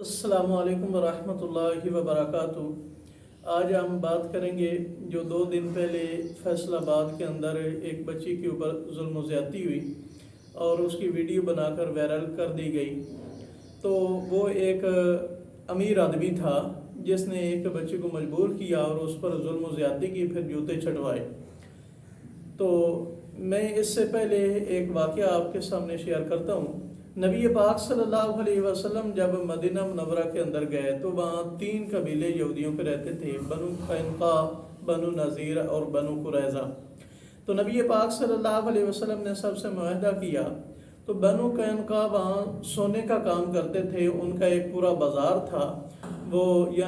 السلام علیکم ورحمۃ اللہ وبرکاتہ۔ آج ہم بات کریں گے جو 2 دن پہلے فیصل آباد کے اندر ایک بچی کے اوپر ظلم و زیادتی ہوئی اور اس کی ویڈیو بنا کر وائرل کر دی گئی۔ تو وہ ایک امیر آدمی تھا جس نے ایک بچے کو مجبور کیا اور اس پر ظلم و زیادتی کی، پھر جوتے چھٹوائے۔ تو میں اس سے پہلے ایک واقعہ آپ کے سامنے شیئر کرتا ہوں۔ نبی پاک صلی اللہ علیہ وسلم جب مدینہ منورہ کے اندر گئے تو وہاں 3 قبیلے یہودیوں کے رہتے تھے، بنو قینقاع، بنو نذیر اور بنو قریظہ۔ تو نبی پاک صلی اللہ علیہ وسلم نے سب سے معاہدہ کیا۔ تو بنو قینقاع وہاں سونے کا کام کرتے تھے، ان کا ایک پورا بازار تھا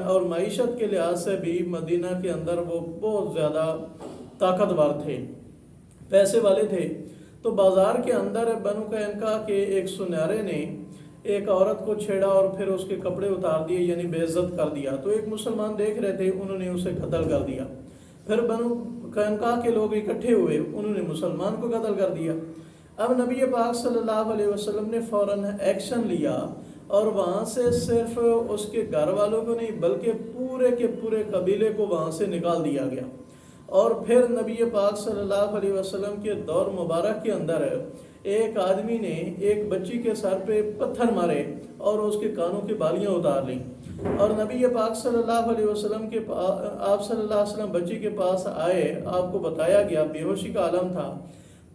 اور معیشت کے لحاظ سے بھی مدینہ کے اندر وہ بہت زیادہ طاقتور تھے، پیسے والے تھے۔ تو بازار کے اندر بنو قینقاع کے ایک سنیارے نے ایک عورت کو چھیڑا اور پھر اس کے کپڑے اتار دیے، یعنی بے عزت کر دیا۔ تو ایک مسلمان دیکھ رہے تھے، انہوں نے اسے قتل کر دیا۔ پھر بنو قینقاع کے لوگ اکٹھے ہوئے، انہوں نے مسلمان کو قتل کر دیا۔ اب نبی پاک صلی اللہ علیہ وسلم نے فوراً ایکشن لیا اور وہاں سے صرف اس کے گھر والوں کو نہیں بلکہ پورے کے پورے قبیلے کو وہاں سے نکال دیا گیا۔ اور پھر نبی پاک صلی اللہ علیہ وسلم کے دور مبارک کے اندر ایک آدمی نے ایک بچی کے سر پہ پتھر مارے اور اس کے کانوں کی بالیاں اتار لیں، اور نبی پاک صلی اللہ علیہ وسلم آپ صلی اللہ علیہ وسلم بچی کے پاس آئے، آپ کو بتایا گیا بے ہوشی کا عالم تھا۔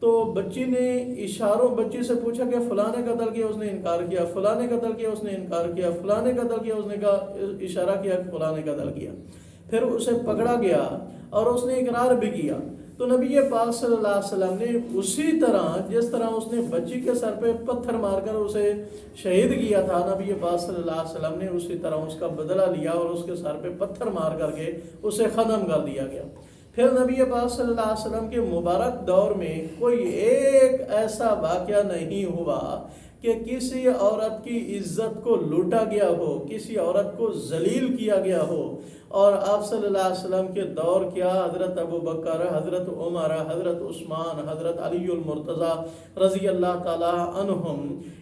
تو بچی نے اشاروں بچی سے پوچھا کہ فلاں نے قتل کیا، اس نے انکار کیا، فلاں نے قتل کیا، اس نے انکار کیا، فلاں نے قتل کیا، اس نے کہا اشارہ کیا کہ فلاں نے قتل کیا۔ پھر اسے پکڑا گیا اور اس نے اقرار بھی کیا۔ تو نبی پاک صلی اللہ علیہ وسلم نے اسی طرح جس طرح اس نے بچی کے سر پہ پتھر مار کر اسے شہید کیا تھا، نبی پاک صلی اللہ علیہ وسلم نے اسی طرح اس کا بدلہ لیا اور اس کے سر پہ پتھر مار کر کے اسے ختم کر دیا گیا۔ پھر نبی پاک صلی اللہ علیہ وسلم کے مبارک دور میں کوئی ایک ایسا واقعہ نہیں ہوا کہ کسی عورت کی عزت کو لوٹا گیا ہو، کسی عورت کو ذلیل کیا گیا ہو۔ اور آپ صلی اللہ علیہ وسلم کے دور کیا، حضرت ابوبکر، حضرت عمر، حضرت عثمان، حضرت علی المرتضیٰ رضی اللہ تعالی عنہم،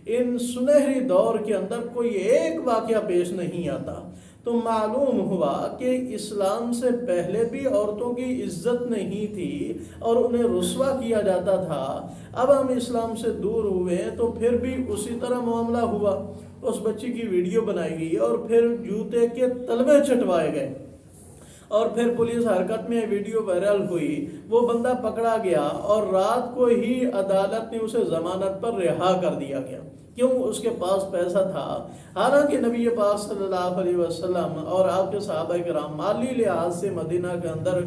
ان سنہری دور کے اندر کوئی ایک واقعہ پیش نہیں آتا۔ تو معلوم ہوا کہ اسلام سے پہلے بھی عورتوں کی عزت نہیں تھی اور انہیں رسوا کیا جاتا تھا۔ اب ہم اسلام سے دور ہوئے تو پھر بھی اسی طرح معاملہ ہوا۔ اس بچی کی ویڈیو بنائی گئی اور پھر جوتے کے تلوے چٹوائے گئے، اور پھر پولیس حرکت میں ویڈیو وائرل ہوئی، وہ بندہ پکڑا گیا اور رات کو ہی عدالت نے اسے ضمانت پر رہا کر دیا گیا۔ کیوں؟ اس کے پاس پیسہ تھا۔ حالانکہ نبی پاک صلی اللہ علیہ وسلم اور آپ کے صحابہ کرام مالی لحاظ سے مدینہ کے اندر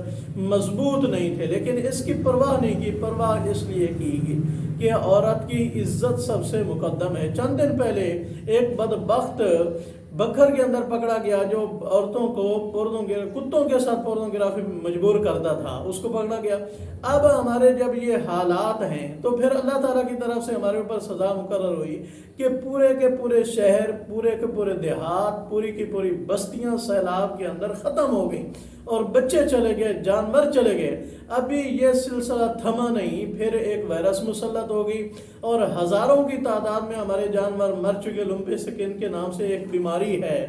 مضبوط نہیں تھے، لیکن اس کی پرواہ نہیں کی۔ پرواہ اس لیے کی کہ عورت کی عزت سب سے مقدم ہے۔ چند دن پہلے ایک بدبخت بکھر کے اندر پکڑا گیا جو عورتوں کو کتوں کے ساتھ پورنوگرافی مجبور کرتا تھا، اس کو پکڑا گیا۔ اب ہمارے جب یہ حالات ہیں تو پھر اللہ تعالیٰ کی طرف سے ہمارے اوپر سزا مقرر ہوئی کہ پورے کے پورے شہر، پورے کے پورے دیہات، پوری کی پوری بستیاں سیلاب کے اندر ختم ہو گئیں اور بچے چلے گئے، جانور چلے گئے۔ ابھی یہ سلسلہ تھما نہیں، پھر ایک وائرس مسلط ہو گئی اور ہزاروں کی تعداد میں ہمارے جانور مر چکے۔ لمپی سکن کے نام سے ایک بیماری ہے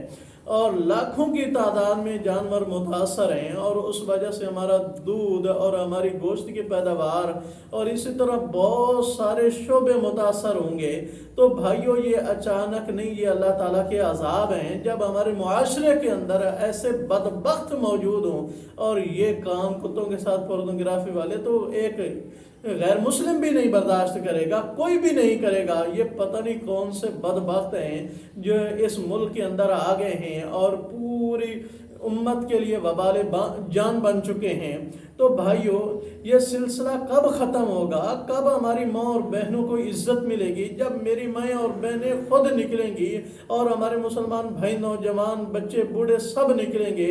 اور لاکھوں کی تعداد میں جانور متاثر ہیں، اور اس وجہ سے ہمارا دودھ اور ہماری گوشت کی پیداوار اور اسی طرح بہت سارے شعبے متاثر ہوں گے۔ تو بھائیو، یہ اچانک نہیں، یہ اللہ تعالیٰ کے عذاب ہیں جب ہمارے معاشرے کے اندر ایسے بدبخت موجود ہوں۔ اور یہ کام کتوں کے ساتھ پورنوگرافی والے تو ایک غیر مسلم بھی نہیں برداشت کرے گا، کوئی بھی نہیں کرے گا۔ یہ پتہ نہیں کون سے بدبخت ہیں جو اس ملک کے اندر آ گئے ہیں اور پوری امت کے لیے وبال جان بن چکے ہیں۔ تو بھائیو، یہ سلسلہ کب ختم ہوگا؟ کب ہماری ماں اور بہنوں کو عزت ملے گی؟ جب میری مائیں اور بہنیں خود نکلیں گی اور ہمارے مسلمان بھائی، نوجوان، بچے، بوڑھے سب نکلیں گے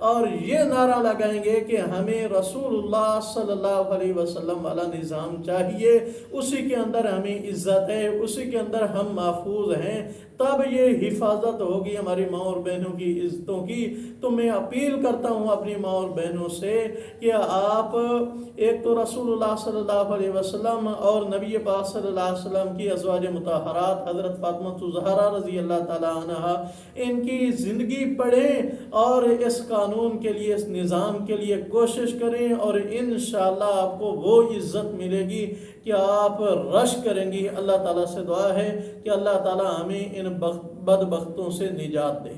اور یہ نعرہ لگائیں گے کہ ہمیں رسول اللہ صلی اللہ علیہ وسلم والا نظام چاہیے، اسی کے اندر ہمیں عزت ہے، اسی کے اندر ہم محفوظ ہیں، تب یہ حفاظت ہوگی ہماری ماں اور بہنوں کی عزتوں کی۔ تو میں اپیل کرتا ہوں اپنی ماں اور بہنوں سے کہ آپ ایک تو رسول اللہ صلی اللہ علیہ وسلم اور نبی پاک صلی اللہ علیہ وسلم کی ازواج مطہرات حضرت فاطمہ الزہرا رضی اللہ تعالیٰ عنہا ان کی زندگی پڑھیں اور اس قانون کے لیے، اس نظام کے لیے کوشش کریں، اور انشاءاللہ آپ کو وہ عزت ملے گی کہ آپ رش کریں گی۔ اللہ تعالیٰ سے دعا ہے کہ اللہ تعالیٰ ہمیں ان بدبختوں سے نجات دے۔